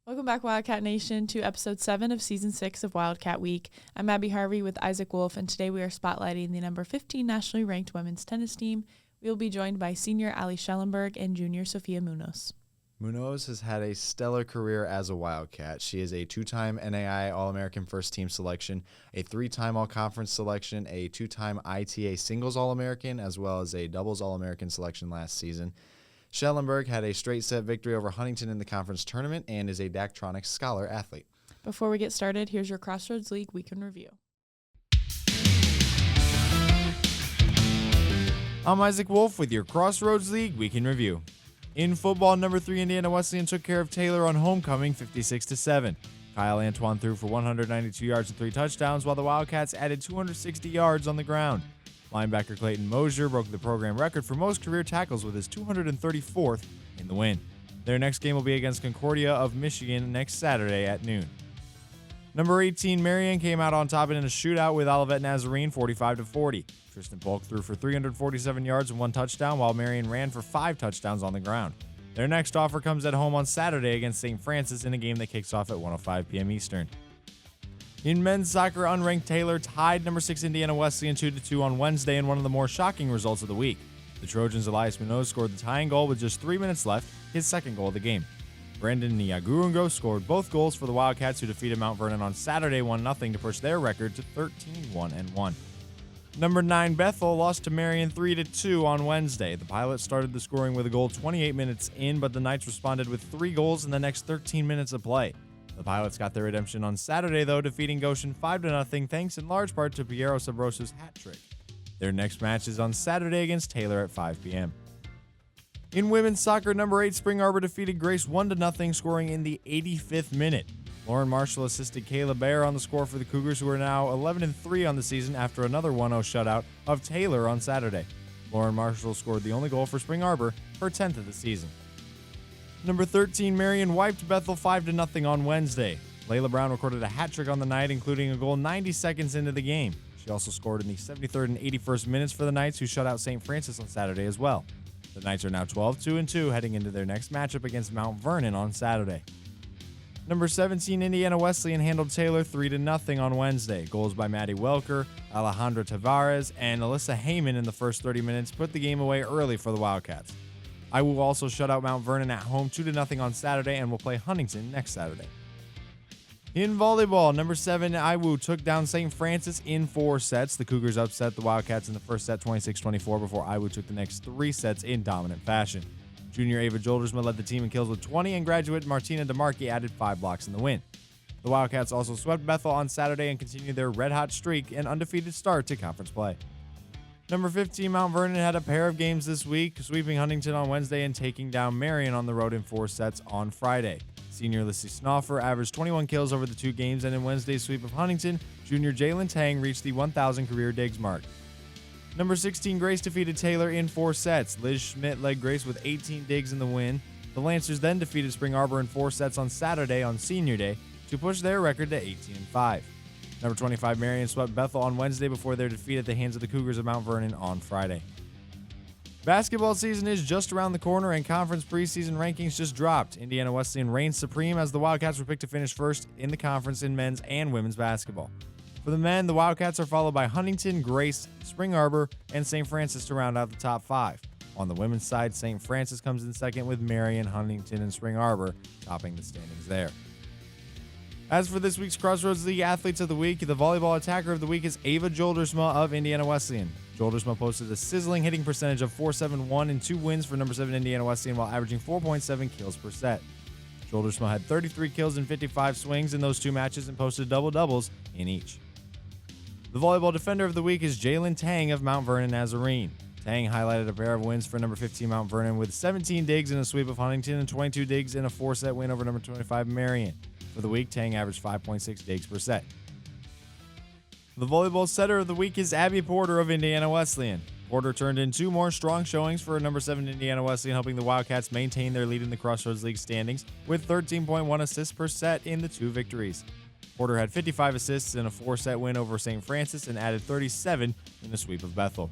Welcome back, Wildcat Nation, to episode 7 of season 6 of Wildcat Week. I'm Abby Harvey with Isaac Wolf, and today we are spotlighting the number 15 nationally ranked women's tennis team. We will be joined by senior Alli Schellenberg and junior Sofia Munoz. Munoz has had a stellar career as a Wildcat. She is a 2-time NAI All-American First Team selection, a 3-time All-Conference selection, a 2-time ITA Singles All-American, as well as a Doubles All-American selection last season. Schellenberg had a straight-set victory over Huntington in the conference tournament and is a Daktronics Scholar athlete. Before we get started, here's your Crossroads League Week in Review. I'm Isaac Wolf with your Crossroads League Week in Review. In football, number 3 Indiana Wesleyan took care of Taylor on homecoming 56-7. Kyle Antoine threw for 192 yards and 3 touchdowns, while the Wildcats added 260 yards on the ground. Linebacker Clayton Mosier broke the program record for most career tackles with his 234th in the win. Their next game will be against Concordia of Michigan next Saturday at noon. Number 18 Marion came out on top in a shootout with Olivet Nazarene 45-40. Tristan Polk threw for 347 yards and 1 touchdown, while Marion ran for 5 touchdowns on the ground. Their next offer comes at home on Saturday against St. Francis in a game that kicks off at 1:05 p.m. Eastern. In men's soccer, unranked Taylor tied number 6 Indiana Wesleyan 2-2 on Wednesday in one of the more shocking results of the week. The Trojans' Elias Munoz scored the tying goal with just 3 minutes left, his second goal of the game. Brandon Niagurungo scored both goals for the Wildcats, who defeated Mount Vernon on Saturday 1-0 to push their record to 13-1-1. Number 9 Bethel lost to Marion 3-2 on Wednesday. The Pilots started the scoring with a goal 28 minutes in, but the Knights responded with 3 goals in the next 13 minutes of play. The Pilots got their redemption on Saturday, though, defeating Goshen 5-0, thanks in large part to Piero Sabrosa's hat trick. Their next match is on Saturday against Taylor at 5 p.m. In women's soccer, number 8 Spring Arbor defeated Grace 1-0, scoring in the 85th minute. Lauren Marshall assisted Kayla Bear on the score for the Cougars, who are now 11-3 on the season after another 1-0 shutout of Taylor on Saturday. Lauren Marshall scored the only goal for Spring Arbor, her 10th of the season. Number 13 Marion wiped Bethel 5-0 on Wednesday. Layla Brown recorded a hat trick on the night, including a goal 90 seconds into the game. She also scored in the 73rd and 81st minutes for the Knights, who shut out St. Francis on Saturday as well. The Knights are now 12-2 heading into their next matchup against Mount Vernon on Saturday. Number 17 Indiana Wesleyan handled Taylor 3-0 on Wednesday. Goals by Maddie Welker, Alejandra Tavares, and Alyssa Heyman in the first 30 minutes put the game away early for the Wildcats. I will also shut out Mount Vernon at home 2-0 on Saturday and will play Huntington next Saturday. In volleyball, number 7 Iwu took down St. Francis in 4 sets. The Cougars upset the Wildcats in the first set 26-24 before Iwu took the next 3 sets in dominant fashion. Junior Ava Joldersma led the team in kills with 20, and graduate Martina DeMarchi added 5 blocks in the win. The Wildcats also swept Bethel on Saturday and continued their red-hot streak and undefeated start to conference play. Number 15 Mount Vernon had a pair of games this week, sweeping Huntington on Wednesday and taking down Marion on the road in 4 sets on Friday. Senior Lissy Snoffer averaged 21 kills over the 2 games, and in Wednesday's sweep of Huntington, junior Jalen Tang reached the 1,000 career digs mark. Number 16 Grace defeated Taylor in 4 sets. Liz Schmidt led Grace with 18 digs in the win. The Lancers then defeated Spring Arbor in 4 sets on Saturday on Senior Day to push their record to 18-5. Number 25 Marion swept Bethel on Wednesday before their defeat at the hands of the Cougars of Mount Vernon on Friday. Basketball season is just around the corner, and conference preseason rankings just dropped. Indiana Wesleyan reigns supreme as the Wildcats were picked to finish first in the conference in men's and women's basketball. For the men, the Wildcats are followed by Huntington, Grace, Spring Arbor, and St. Francis to round out the top 5. On the women's side, St. Francis comes in second with Marion, Huntington, and Spring Arbor topping the standings there. As for this week's Crossroads League Athletes of the Week, the volleyball attacker of the week is Ava Joldersma of Indiana Wesleyan. Joldersma posted a sizzling hitting percentage of .471 in 2 wins for number 7 Indiana Wesleyan while averaging 4.7 kills per set. Joldersma had 33 kills and 55 swings in those 2 matches and posted double-doubles in each. The volleyball defender of the week is Jalen Tang of Mount Vernon Nazarene. Tang highlighted a pair of wins for number 15 Mount Vernon with 17 digs in a sweep of Huntington and 22 digs in a 4-set win over number 25 Marion. For the week, Tang averaged 5.6 digs per set. The volleyball setter of the week is Abby Porter of Indiana Wesleyan. Porter turned in 2 more strong showings for number 7 Indiana Wesleyan, helping the Wildcats maintain their lead in the Crossroads League standings with 13.1 assists per set in the 2 victories. Porter had 55 assists in a 4-set win over St. Francis and added 37 in the sweep of Bethel.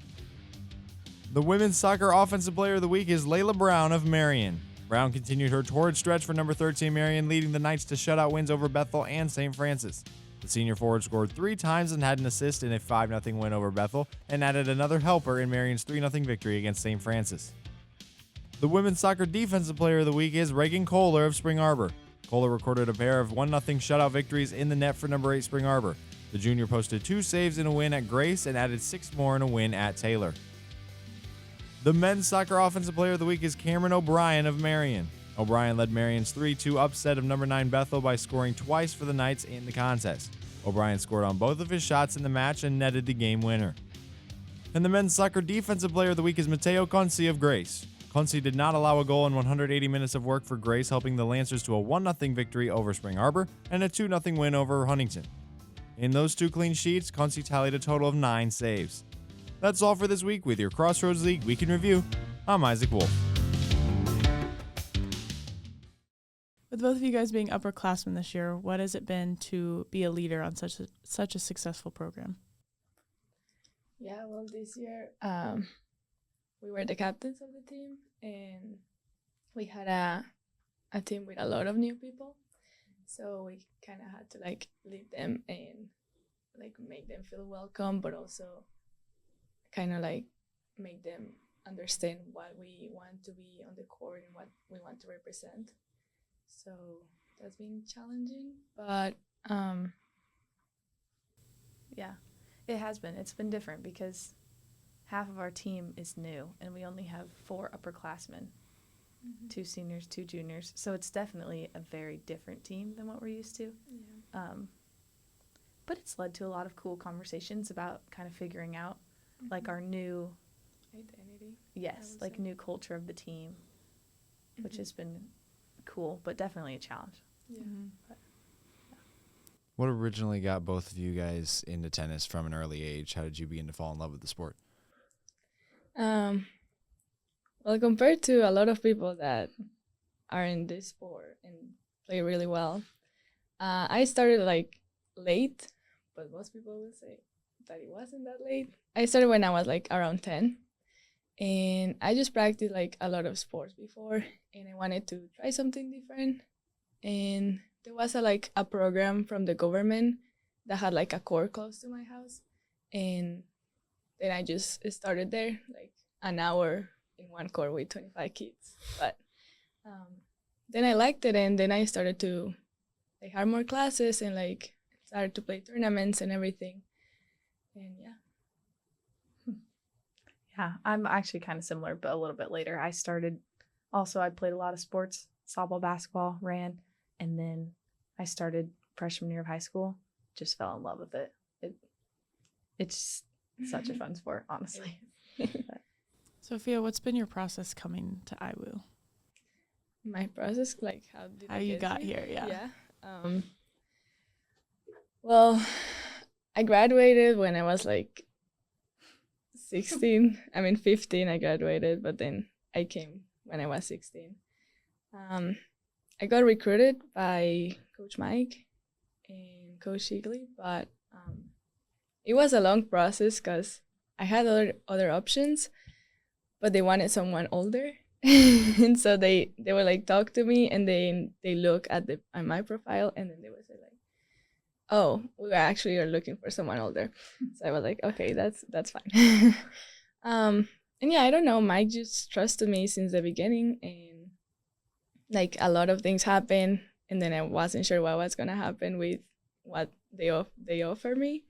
The women's soccer offensive player of the week is Layla Brown of Marion. Brown continued her torrid stretch for number 13 Marion, leading the Knights to shutout wins over Bethel and St. Francis. The senior forward scored 3 times and had an assist in a 5-0 win over Bethel and added another helper in Marion's 3-0 victory against St. Francis. The women's soccer defensive player of the week is Reagan Kohler of Spring Arbor. Kohler recorded a pair of 1-0 shutout victories in the net for number 8 Spring Arbor. The junior posted 2 saves in a win at Grace and added 6 more in a win at Taylor. The men's soccer offensive player of the week is Cameron O'Brien of Marion. O'Brien led Marion's 3-2 upset of number 9 Bethel by scoring twice for the Knights in the contest. O'Brien scored on both of his shots in the match and netted the game winner. And the men's soccer defensive player of the week is Mateo Conci of Grace. Conci did not allow a goal in 180 minutes of work for Grace, helping the Lancers to a 1-0 victory over Spring Arbor and a 2-0 win over Huntington. In those 2 clean sheets, Conci tallied a total of 9 saves. That's all for this week with your Crossroads League Week in Review. I'm Isaac Wolf. With both of you guys being upperclassmen this year, what has it been to be a leader on such a successful program? Yeah, well, this year we were the captains of the team, and we had a team with a lot of new people, so we kind of had to like lead them and like make them feel welcome, but also kind of like make them understand what we want to be on the court and what we want to represent. So that's been challenging, but yeah, it has been. It's been different because half of our team is new and we only have 4 upperclassmen, 2 seniors, 2 juniors. So it's definitely a very different team than what we're used to. yeah. But it's led to a lot of cool conversations about kind of figuring out like our new, Identity. yes, like say. new culture of the team, which has been cool, but definitely a challenge. Yeah. What originally got both of you guys into tennis from an early age? How did you begin to fall in love with the sport? Well, compared to a lot of people that are in this sport and play really well, I started like late, but most people will say that it wasn't that late. I started when I was like around 10, and I just practiced like a lot of sports before, and I wanted to try something different. And there was a program from the government that had like a court close to my house, and then I just started there, like an hour in one court with 25 kids. But then I liked it, and then I started to like have more classes and like started to play tournaments and everything. And yeah. Yeah, I'm actually kind of similar, but a little bit later. I played a lot of sports, softball, basketball, ran, and then I started freshman year of high school, just fell in love with it. It's such a fun sport, honestly. Sophia, what's been your process coming to IWU? My process, like how You got here, yeah. Yeah. Well, I graduated when I was like 15 I graduated, but then I came when I was 16. I got recruited by Coach Mike and Coach Shigley, but it was a long process because I had other options, but they wanted someone older. And so they were like talk to me, and then they look at my profile, and then they would say like, oh, we actually are looking for someone older. So I was like, okay, that's fine. And yeah, I don't know, Mike just trusted me since the beginning, and like a lot of things happened, and then I wasn't sure what was gonna happen with what they offered me.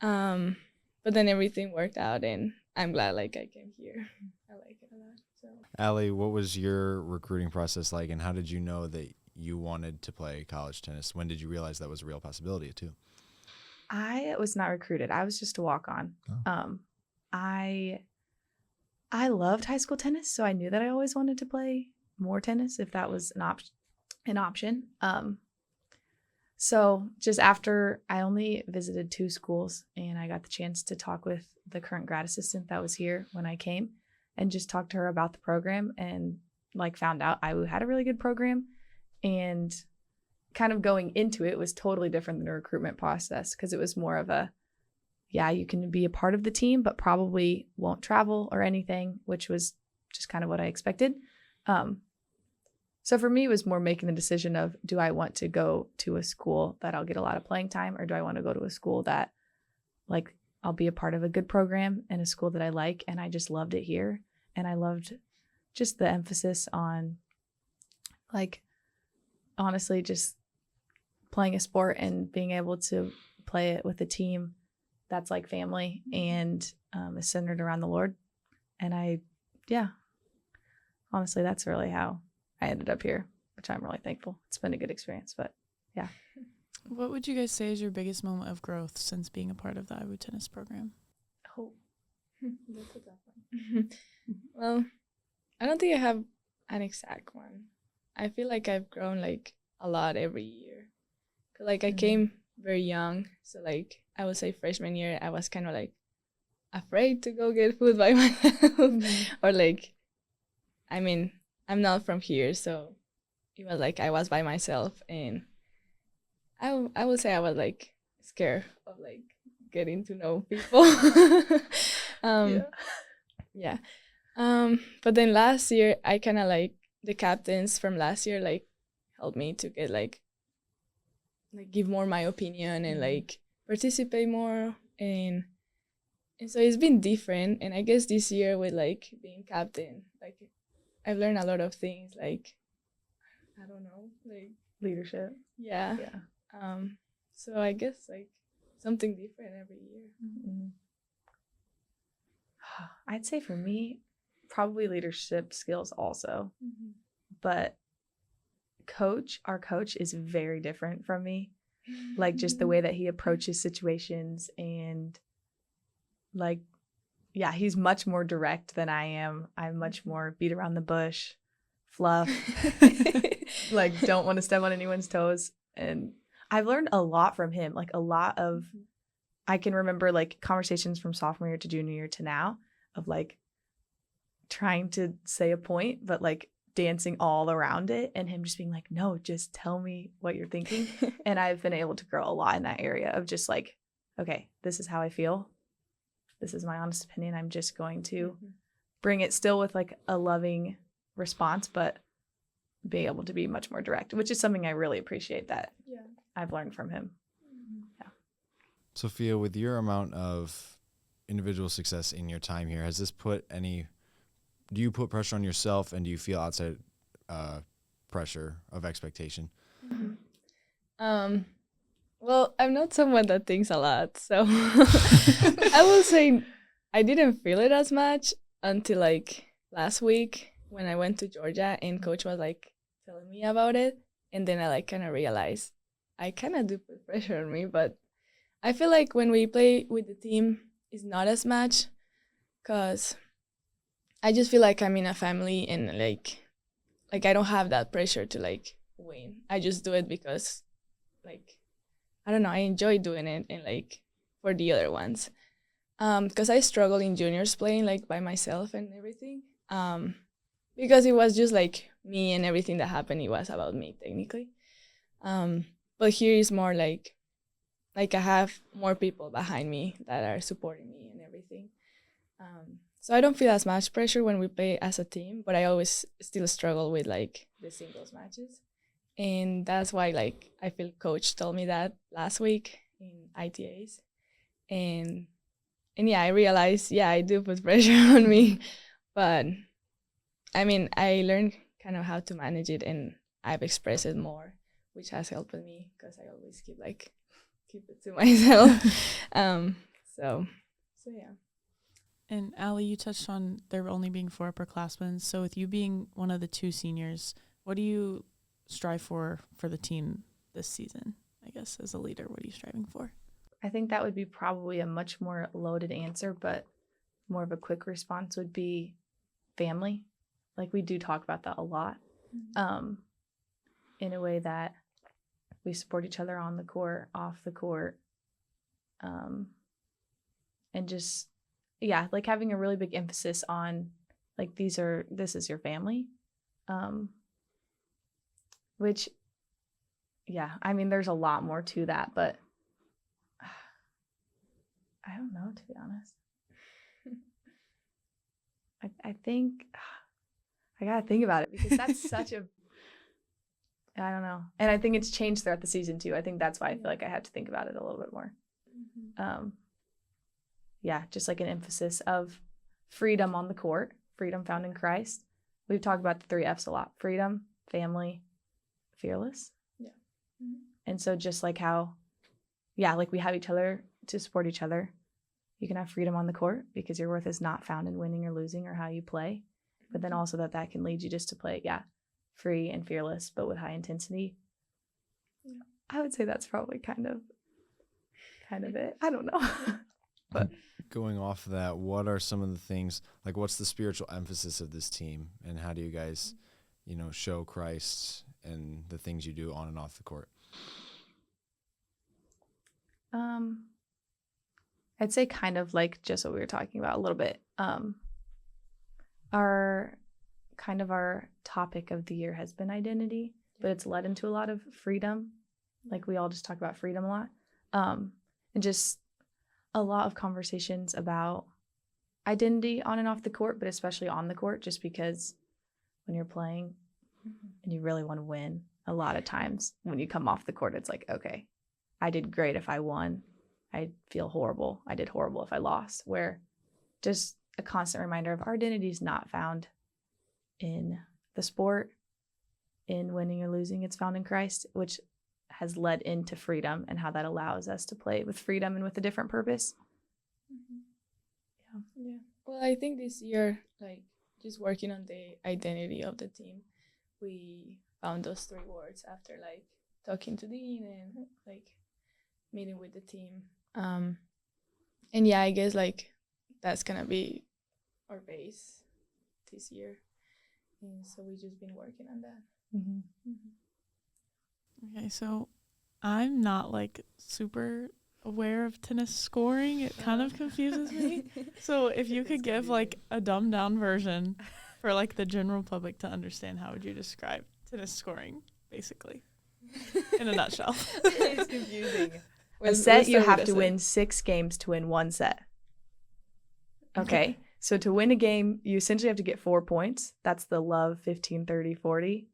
But then everything worked out, and I'm glad like I came here. I like it a lot. So Alli, what was your recruiting process like, and how did you know that you wanted to play college tennis? When did you realize that was a real possibility too? I was not recruited. I was just a walk-on. Oh. I loved high school tennis, so I knew that I always wanted to play more tennis if that was an option. So just after, I only visited 2 schools, and I got the chance to talk with the current grad assistant that was here when I came, and just talk to her about the program, and like found out IWU had a really good program. And kind of going into it was totally different than a recruitment process, because it was more of a, yeah, you can be a part of the team, but probably won't travel or anything, which was just kind of what I expected. So for me, it was more making the decision of, do I want to go to a school that I'll get a lot of playing time, or do I want to go to a school that, like, I'll be a part of a good program and a school that I like, and I just loved it here. And I loved just the emphasis on, like, honestly, just playing a sport and being able to play it with a team that's like family and is centered around the Lord. And honestly, that's really how I ended up here, which I'm really thankful. It's been a good experience, but yeah. What would you guys say is your biggest moment of growth since being a part of the IWU tennis program? Oh, that's a tough one. Well, I don't think I have an exact one. I feel like I've grown like a lot every year. 'Cause, like, I came very young, so like I would say freshman year I was kind of like afraid to go get food by myself, or like, I mean, I'm not from here, so it was like I was by myself, and I would say I was like scared of like getting to know people. Yeah. But then last year I kind of like the captains from last year like helped me to get like give more my opinion and like participate more, and so it's been different. And I guess this year with like being captain, like I've learned a lot of things, like I don't know, like Leadership. yeah. So I guess like something different every year. Mm-hmm. I'd say for me, probably leadership skills also. But our coach is very different from me. Like, just the way that he approaches situations, and like, yeah, he's much more direct than I am. I'm much more beat around the bush, fluff, like don't want to step on anyone's toes. And I've learned a lot from him, like a lot of, I can remember like conversations from sophomore year to junior year to now of like trying to say a point, but like dancing all around it, and him just being like, no, just tell me what you're thinking. And I've been able to grow a lot in that area of just like, okay, this is how I feel. This is my honest opinion. I'm just going to bring it still with like a loving response, but be able to be much more direct, which is something I really appreciate that I've learned from him. Yeah. Sophia, with your amount of individual success in your time here, has this do you put pressure on yourself, and do you feel outside pressure of expectation? Well, I'm not someone that thinks a lot, so I will say I didn't feel it as much until like last week when I went to Georgia and coach was like telling me about it, and then I like kind of realized I kind of do put pressure on me, but I feel like when we play with the team, it's not as much, because I just feel like I'm in a family, and like I don't have that pressure to like win. I just do it because like I don't know, I enjoy doing it, and like for the other ones. Because I struggled in juniors playing like by myself and everything. Because it was just like me, and everything that happened, it was about me technically. But here is more like I have more people behind me that are supporting me and everything. So I don't feel as much pressure when we play as a team, but I always still struggle with like the singles matches. And that's why like I feel coach told me that last week in ITAs. And yeah, I realized, I do put pressure on me, but I mean, I learned kind of how to manage it, and I've expressed it more, which has helped me, because I always keep it to myself. So yeah. And Alli, you touched on there only being 4 upperclassmen. So with you being one of the 2 seniors, what do you strive for the team this season? I guess as a leader, what are you striving for? I think that would be probably a much more loaded answer, but more of a quick response would be family. Like, we do talk about that a lot, in a way that we support each other on the court, off the court, and just, like having a really big emphasis on like this is your family, which, I mean, there's a lot more to that, but I don't know, to be honest. I think I gotta think about it, because that's such a I don't know. And I think it's changed throughout the season too. I think that's why I feel like I had to think about it a little bit more. Yeah, just like an emphasis of freedom on the court, freedom found in Christ. We've talked about the 3 F's a lot: freedom, family, fearless. Yeah. And so just like how, like we have each other to support each other. You can have freedom on the court because your worth is not found in winning or losing or how you play. But then also that can lead you just to play, free and fearless, but with high intensity. Yeah. I would say that's probably kind of it. I don't know. But going off of that, what are some of the things, like what's the spiritual emphasis of this team, and how do you guys, show Christ and the things you do on and off the court? I'd say kind of like just what we were talking about a little bit. Our topic of the year has been identity, but it's led into a lot of freedom. Like we all just talk about freedom a lot. And just a lot of conversations about identity on and off the court, but especially on the court, just because when you're playing and you really want to win, a lot of times when you come off the court, it's like, okay, I did great if I won. I feel horrible. I did horrible if I lost. Where just a constant reminder of our identity is not found in the sport, in winning or losing. It's found in Christ, which has led into freedom and how that allows us to play with freedom and with a different purpose. Yeah. Well, I think this year, like just working on the identity of the team, we found those 3 words after like talking to Dean and like meeting with the team. And I guess like that's gonna be our base this year. And so we've just been working on that. Okay, so I'm not like super aware of tennis scoring. It kind of confuses me. So if you could give like a dumbed down version for like the general public to understand, how would you describe tennis scoring basically in a nutshell? It's confusing. A set, you have to win 6 games to win 1 set. Okay. So to win a game, you essentially have to get 4 points. That's the love 15, 30, 40.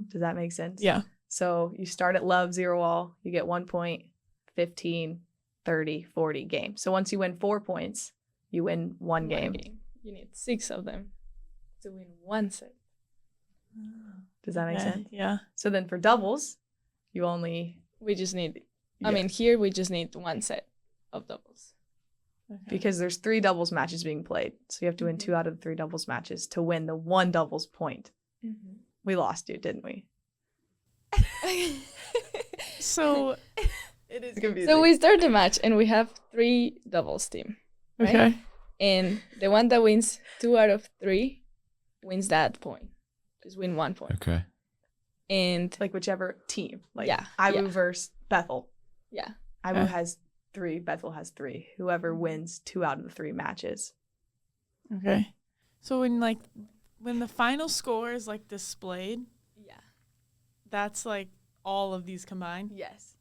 Does that make sense? Yeah. So you start at love 0 all, you get 1 point, 15, 30, 40 game. So once you win 4 points, you win one game. You need 6 of them to win 1 set. Does that make sense? Yeah. So then for doubles, we just need, here we just need 1 set of doubles. Okay. Because there's 3 doubles matches being played. So you have to win 2 out of the 3 doubles matches to win the 1 doubles point. We lost you, didn't we? So It is confusing. So we start the match and we have 3 doubles team. Right? okay. And the one that wins 2 out of 3 wins that point. Just win 1 point. Okay. And like whichever team. Like Yeah, Iwu yeah. versus Bethel. yeah. Iwu Okay. has 3, Bethel has 3. Whoever wins 2 out of the 3 matches. Okay. So when the final score is like displayed, Yeah. that's like all of these combined. Yes.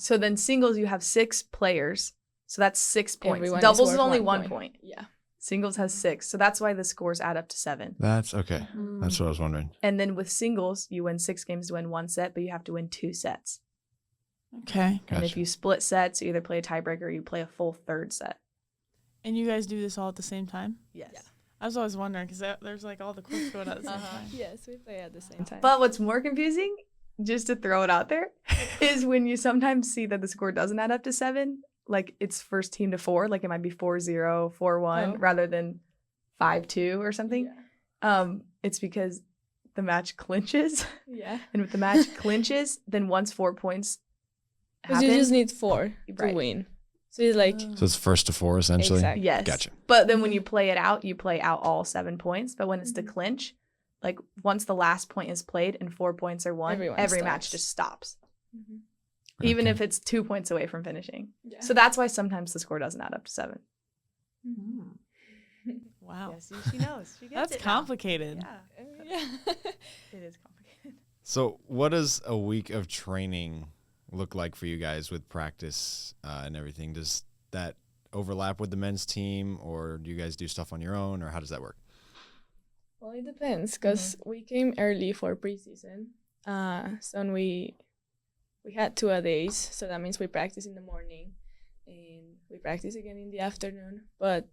So then singles, you have 6 players. So that's 6 points. Everyone Doubles is worth only 1 1 point. Yeah. Singles has 6. So that's why the scores add up to 7. That's okay. That's what I was wondering. And then with singles, you win 6 games to win 1 set, but you have to win 2 sets. Okay. And if Gotcha. you split sets, you either play a tiebreaker or you play a full 3rd set. And you guys do this all at the same time? Yes. Yeah. I was always wondering because there's like all the clips going at the same time. Yes, we play at the same time. But what's more confusing, just to throw it out there, is when you sometimes see that the score doesn't add up to 7, like it's first team to 4, like it might be 4-0, 4-1, Oh. rather than 5-2 or something. Yeah. It's because the match clinches. Yeah. And if the match clinches, then once 4 points Because happen, you just need 4 to Right. win. So it's like So it's first to 4 essentially. Exactly. yes. Gotcha. But then when you play it out, you play out all 7 points. But when it's the Mhm. clinch, like once the last point is played and 4 points are won, Everyone every match stops. just stops. Mhm. Even Okay. if it's 2 points away from finishing. Yeah. So that's why sometimes the score doesn't add up to 7. Wow. She knows. She That's complicated. Yeah. It is complicated. So what does a week of training look like for you guys with practice and everything? Does that overlap with the men's team, or do you guys do stuff on your own, or how does that work? Well, it depends because we came early for preseason, So we had 2 days, so that means we practice in the morning and we practice again in the afternoon. But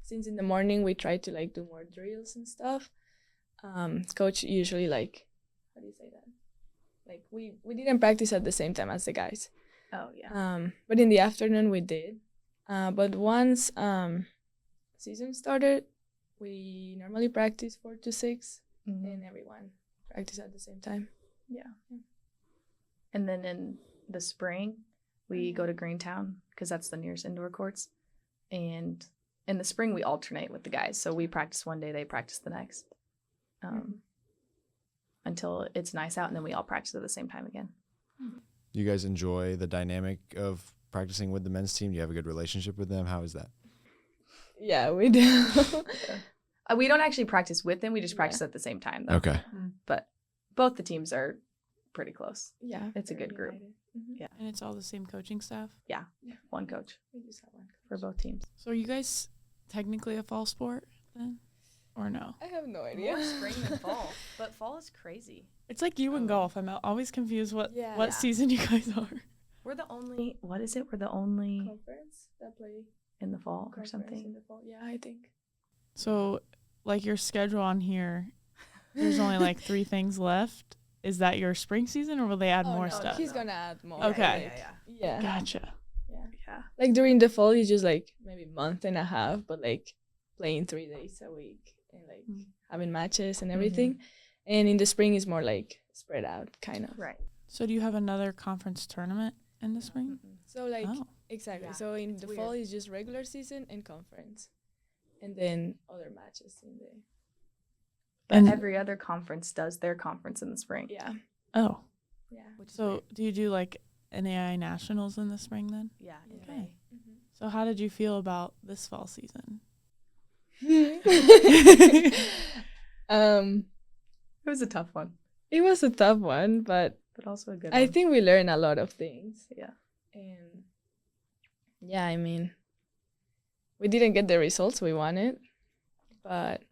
since in the morning we try to like do more drills and stuff, coach usually like, how do you say that? Like we didn't practice at the same time as the guys. Oh yeah. But in the afternoon we did. But once season started, we normally practice 4 to 6, and everyone practice at the same time. Yeah. And then in the spring, we go to Greentown because that's the nearest indoor courts. And in the spring, we alternate with the guys. So we practice one day, they practice the next, until it's nice out, and then we all practice at the same time again. You guys enjoy the dynamic of practicing with the men's team? Do you have a good relationship with them? How is that? Yeah, we do. We don't actually practice with them. We just practice at the same time, though. Okay. But both the teams are pretty close. Yeah, It's a very good group. united. Yeah. And it's all the same coaching staff? One coach We just have one. for both teams. So are you guys technically a fall sport then? Or no? I have no idea. More spring than fall. But fall is crazy. It's like you and golf. I'm always confused what Yeah. season you guys are. We're the only, what is it? We're the only Conference that play in the fall or conference something. in the fall. Yeah, I think. So like your schedule on here, there's only like 3 things left. Is that your spring season or will they add more no, stuff? He's gonna add more. Okay. Yeah. Gotcha. Yeah. Like during the fall, it's just like maybe month and a half, but like playing 3 days a week and like having matches and everything. And in the spring, it's more like spread out, kind of. Right. So do you have another conference tournament in the spring? So like Oh. exactly. Yeah, So in it's the weird. fall, it's just regular season and conference, and then other matches in the But And- every other conference does their conference in the spring. yeah. Oh. Yeah. So do you do like NAI nationals in the spring then? Yeah. Okay. So how did you feel about this fall season? It was a tough one, It was a tough one, but but also a good I one. think we learned a lot of things. Yeah. And yeah, I mean, we didn't get the results we wanted, but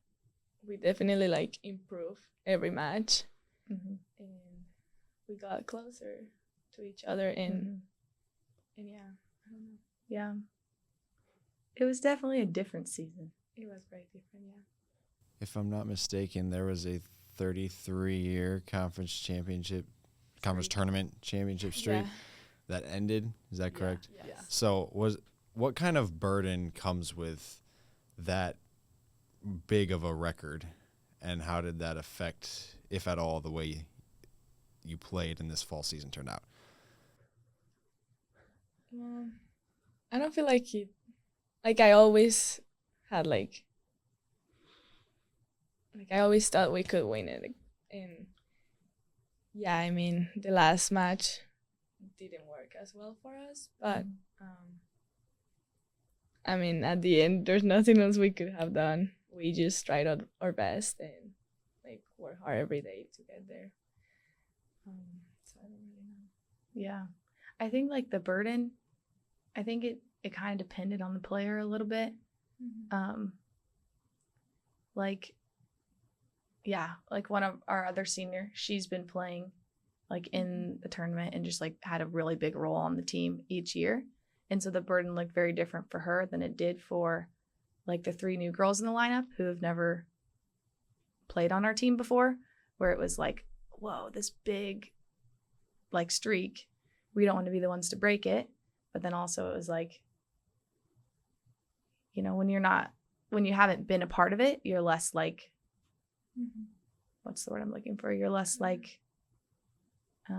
we definitely like improved every match, Mhm. and we got closer to each other. And yeah, I don't know. Yeah. It was definitely a different season. It was very different. Yeah. If I'm not mistaken, there was a 33-year conference tournament championship streak that ended. Is that correct? Yeah. So what kind of burden comes with that big of a record, and how did that affect, if at all, the way you played in this fall season turned out? I don't feel like it. Like I always had like I always thought we could win it, and yeah, I mean the last match didn't work as well for us, but I mean at the end there's nothing else we could have done. We just tried our best and like work hard every day to get there. So I don't really know. Yeah. I think like the burden, I think it kind of depended on the player a little bit. Like, yeah, like one of our other senior, she's been playing like in the tournament and just like had a really big role on the team each year. And so the burden looked very different for her than it did for like the 3 new girls in the lineup who have never played on our team before, where it was like, whoa, this big like streak. We don't want to be the ones to break it. But then also it was like, you know, when you haven't been a part of it, you're less like, what's the word I'm looking for? You're less like, I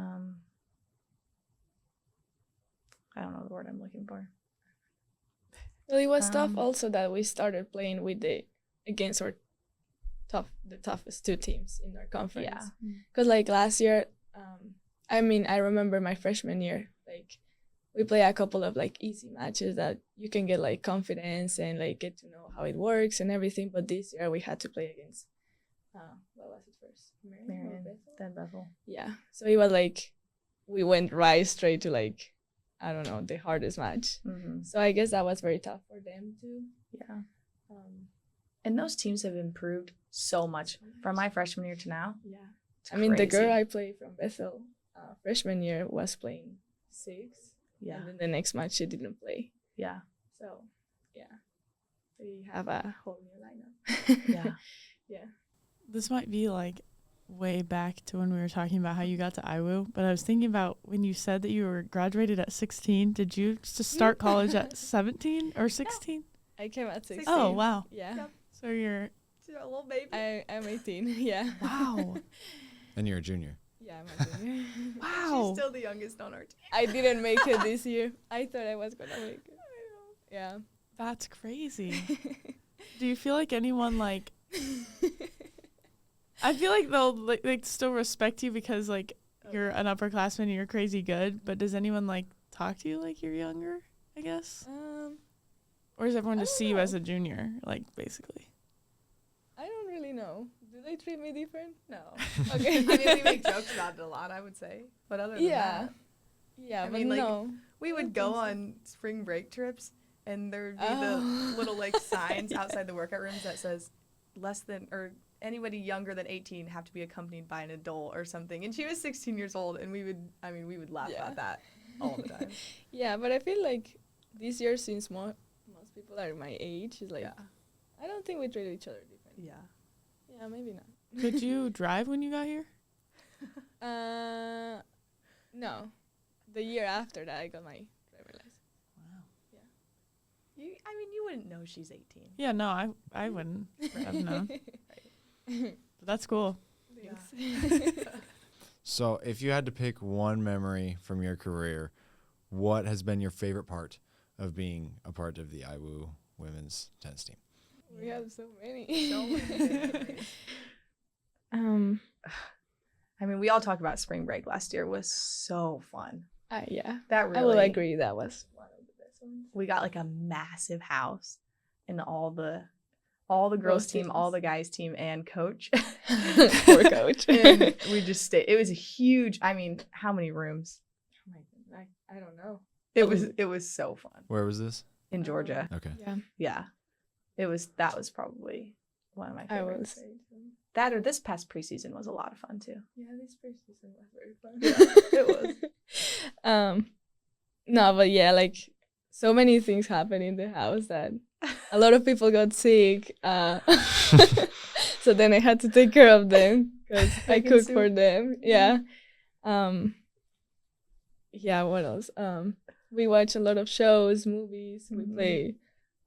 don't know the word I'm looking for. Well, it was tough also that we started playing with against the toughest 2 teams in our conference. Yeah. Because like last year, I mean, I remember my freshman year, like we play a couple of like easy matches that you can get like confidence and like get to know how it works and everything. But this year we had to play against, what was it first? Marion, then Bethel. Yeah. So it was like, we went right straight to like, I don't know, the hardest match. So I guess that was very tough for them too. Yeah. And those teams have improved so much from my freshman year to now. Yeah. I mean, the girl crazy. I played from Bethel freshman year was playing 6. Yeah. And then the next match she didn't play. Yeah. So, yeah. We have a whole new lineup. Yeah. Yeah. This might be like way back to when we were talking about how you got to IWU, but I was thinking about when you said that you were graduated at 16. Did you just start college at 17 or 16? I came at 16. Oh, wow. Yeah. Yep. So you're, She's a little baby. I'm 18. Yeah. wow. And you're a junior. Yeah, I'm a junior. Wow. She's still the youngest on our team. I didn't make it this year. I thought I was going to make it. Yeah. That's crazy. Do you feel like anyone like, I feel like they'll like still respect you because like you're an upperclassman and you're crazy good, but does anyone like talk to you like you're younger, I guess? Or does everyone I just don't see you know. as a junior, like basically? I don't really know. Do they treat me different? No. Okay. I mean, we make jokes about it a lot, I would say. But other than Yeah. that, Yeah, I but mean, like, no. we would go on spring break trips, and there would be the Oh. little, like, signs outside the workout rooms that says less than, or anybody younger than 18 have to be accompanied by an adult or something. And she was 16 years old, and we would laugh Yeah. about that all the time. Yeah, but I feel like this year, since most people are my age, is like, Yeah. I don't think we treated each other different. Yeah. Yeah, maybe not. Could you drive when you got here? No. The year after that, I got my driver's license. Wow. You wouldn't know she's 18. Yeah, no, I wouldn't have known. But that's cool. Thanks. So, if you had to pick one memory from your career, what has been your favorite part of being a part of the IWU women's tennis team? We have so many. So many good memories. I mean, we all talk about spring break last year was so fun. Yeah. That really, I will agree that was one of the best ones. We got like a massive house, and all the girls team, all the guys team, and coach. Poor coach. And we just stayed. It was a huge. I mean, how many rooms? Oh my goodness, I don't know. It was so fun Where was this? in Georgia. Okay. Yeah. Yeah, that was probably one of my I favorites. was. That or this past preseason was a lot of fun too. Yeah, this first season was very fun. Yeah, it was. No, but yeah, like so many things happened in the house that a lot of people got sick. So then I had to take care of them because I Making cooked soup. for them. Yeah. Yeah. What else? We watch a lot of shows, movies. We Mhm. play.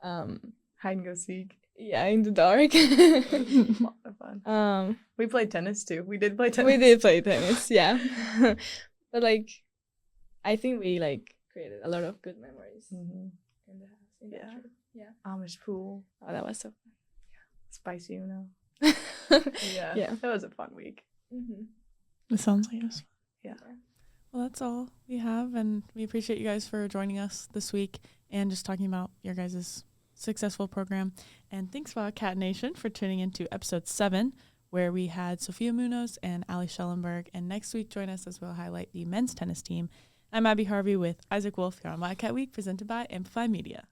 Hide and go seek. Yeah, in the dark. A lot of fun. We played tennis too. We did play tennis. We did play tennis, yeah. But like, I think we like created a lot of good memories Mhm. in the house. In that Yeah. trip. Yeah. Amish pool. Oh, that was so Spicy Uno. fun. Yeah. Yeah. That was a fun week. It sounds like it was. Yeah. Well, that's all we have, and we appreciate you guys for joining us this week and just talking about your guys' successful program. And thanks, Wildcat Nation, for tuning into episode 7, where we had Sofia Munoz and Alli Schellenberg. And next week, join us as we'll highlight the men's tennis team. I'm Abby Harvey with Isaac Wolf here on Wildcat Week, presented by Amplify Media.